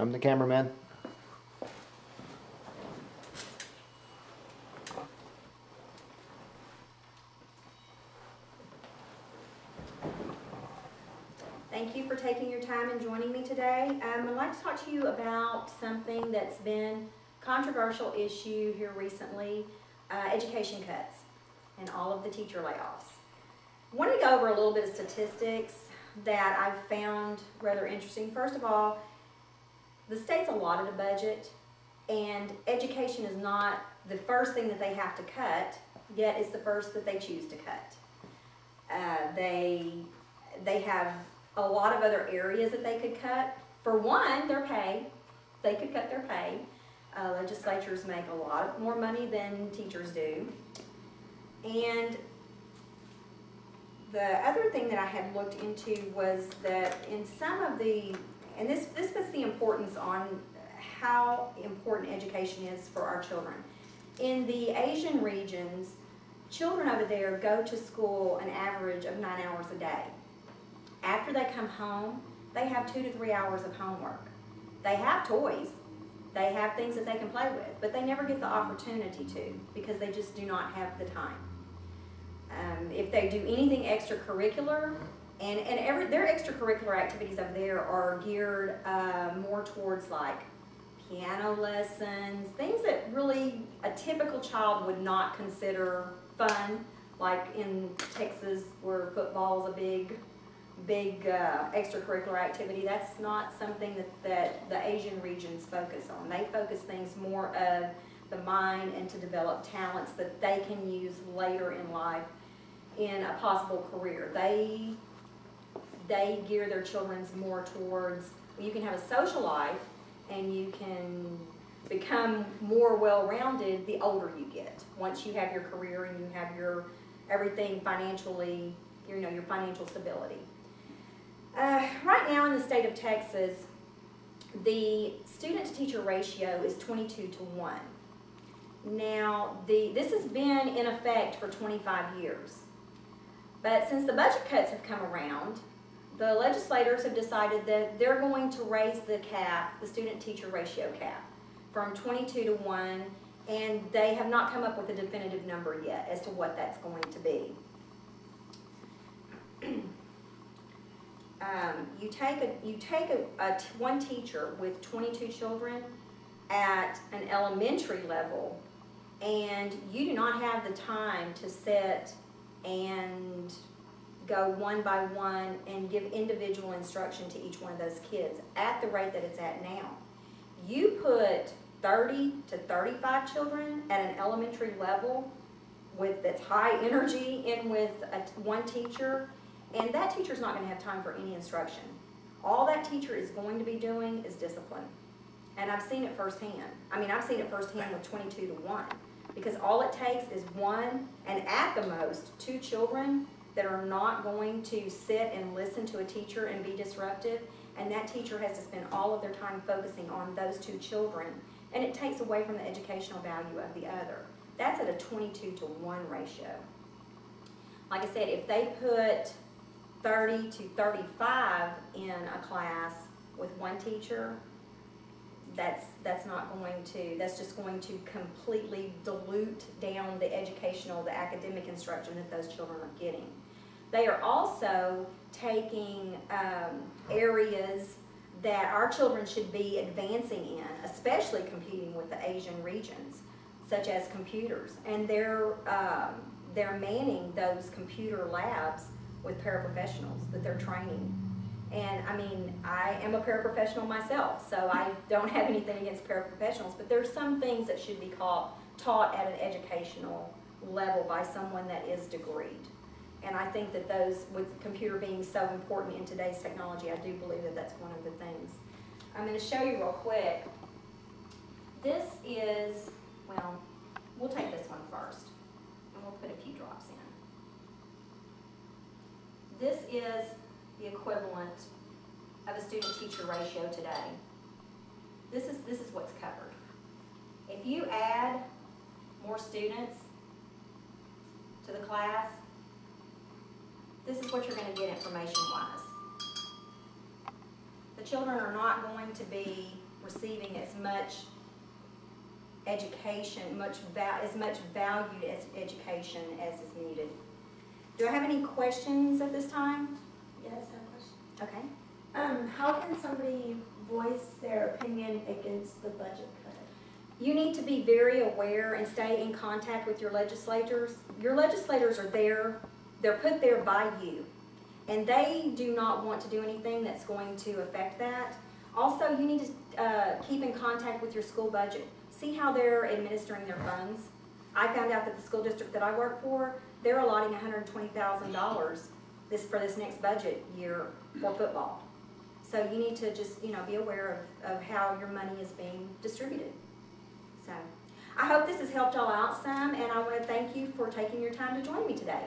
I'm the cameraman. Thank you for taking your time and joining me today. I'd like to talk to you about something that's been a controversial issue here recently, education cuts and all of the teacher layoffs. I want to go over a little bit of statistics that I've found rather interesting. First of all, the state's allotted a budget, and education is not the first thing that they have to cut, yet it's the first that they choose to cut. They have a lot of other areas that they could cut. For one, their pay. They could cut their pay. Legislatures make a lot more money than teachers do. And the other thing that I had looked into was that in some of the, and this puts the importance on how important education is for our children. In the Asian regions, children over there go to school an average of 9 hours a day. After they come home, they have 2 to 3 hours of homework. They have toys. They have things that they can play with, but they never get the opportunity to because they just do not have the time. If they do anything extracurricular, and their extracurricular activities over there are geared more towards like piano lessons, things that really a typical child would not consider fun, like in Texas where football is a big extracurricular activity. That's not something that the Asian regions focus on. They focus things more of the mind and to develop talents that they can use later in life in a possible career. They gear their children more towards, you can have a social life and you can become more well-rounded the older you get. Once you have your career and you have your everything financially, your financial stability. Right now in the state of Texas, the student-to-teacher ratio is 22 to 1. Now, this has been in effect for 25 years. But since the budget cuts have come around, the legislators have decided that they're going to raise the cap, the student-teacher ratio cap, from 22 to 1, and they have not come up with a definitive number yet as to what that's going to be. You take one teacher with 22 children at an elementary level, and you do not have the time to sit and go one by one and give individual instruction to each one of those kids at the rate that it's at now. You put 30 to 35 children at an elementary level that's high energy in with one teacher, and that teacher's not going to have time for any instruction. All that teacher is going to be doing is discipline. And I've seen it firsthand. I've seen it firsthand with 22 to 1. Because all it takes is one, and at the most, 2 children that are not going to sit and listen to a teacher and be disruptive, and that teacher has to spend all of their time focusing on those 2 children, and it takes away from the educational value of the other. That's at a 22 to 1 ratio. Like I said, if they put 30 to 35 in a class with one teacher, that's just going to completely dilute down the academic instruction that those children are getting. They are also taking areas that our children should be advancing in, especially competing with the Asian regions, such as computers, and they're manning those computer labs with paraprofessionals that they're training. And I am a paraprofessional myself, so I don't have anything against paraprofessionals, but there's some things that should be taught at an educational level by someone that is degreed. And I think that those, with computer being so important in today's technology, I do believe that that's one of the things. I'm going to show you real quick. This is, well, we'll take this one first, and we'll put a few drops in. This is the equivalent of a student-teacher ratio today. This is what's covered. If you add more students to the class, this is what you're going to get information-wise. The children are not going to be receiving as much education, as much valued as education as is needed. Do I have any questions at this time? Yes, I have a question. Okay. How can somebody voice their opinion against the budget cut? You need to be very aware and stay in contact with your legislators. Your legislators are there, they're put there by you, and they do not want to do anything that's going to affect that. Also, you need to keep in contact with your school budget. See how they're administering their funds. I found out that the school district that I work for, they're allotting $120,000 for this next budget year for football. So you need to just, be aware of how your money is being distributed. So I hope this has helped y'all out some, and I want to thank you for taking your time to join me today.